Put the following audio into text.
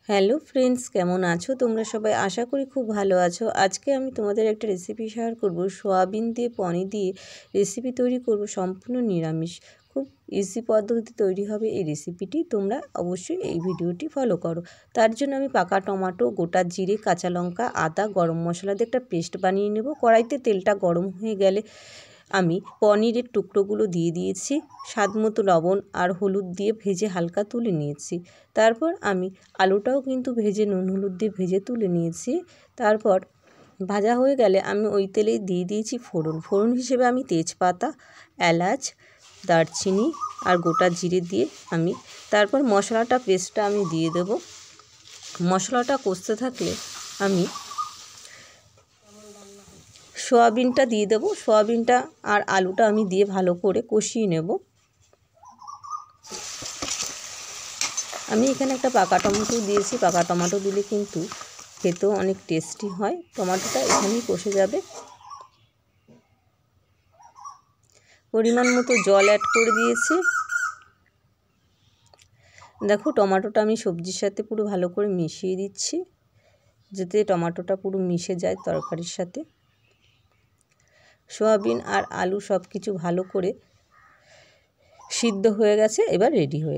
Hello friends, কেমন আছো তোমরা সবাই? আশা করি খুব ভালো আছো। আজকে আমি তোমাদের একটা রেসিপি শেয়ার করব। সোয়াবিন দিয়ে পনির দিয়ে রেসিপি তৈরি করব, সম্পূর্ণ নিরামিষ। খুব ইজি পদ্ধতিতে তৈরি হবে এই রেসিপিটি। তোমরা অবশ্যই এই ভিডিওটি ফলো করো। তার জন্য আমি পাকা টমেটো, গোটা জিরে, কাঁচা লঙ্কা, আদা, গরম মশলা দিয়ে একটা পেস্ট বানিয়ে নেব। কড়াইতে তেলটা গরম হয়ে গেলে আমি পনিরের টুকরোগুলো দিয়ে দিয়েছি, স্বাদ মতো লবণ আর হলুদ দিয়ে ভেজে হালকা তুলে নিয়েছি। তারপর আমি আলুটাও কিন্তু ভেজে নুন হলুদ দিয়ে ভেজে তুলে নিয়েছি। তারপর ভাজা হয়ে গেলে আমি ওই তেলেই দিয়ে দিয়েছি ফোড়ন হিসেবে আমি তেজপাতা, এলাচ, দারচিনি আর গোটা জিরে দিয়ে তারপর মশলাটা পেস্টটা আমি দিয়ে দেব। মশলাটা কষতে থাকলে আমি সোয়াবিনটা দিয়ে দেবো। সোয়াবিনটা আর আলুটা আমি দিয়ে ভালো করে কষিয়ে নেব। আমি এখানে একটা পাকা টমেটো দিয়েছি। পাকা টমেটো দিলে কিন্তু খেতেও অনেক টেস্টি হয়। টমেটোটা এখানেই কষে যাবে। পরিমাণ মতো জল অ্যাড করে দিয়েছি। দেখো, টমেটোটা আমি সবজির সাথে পুরো ভালো করে মিশিয়ে দিচ্ছি, যাতে টমেটোটা পুরো মিশে যায় তরকারির সাথে। সোয়াবিন আর আলু সব কিছু ভালো করে সিদ্ধ হয়ে গেছে, এবার রেডি হয়ে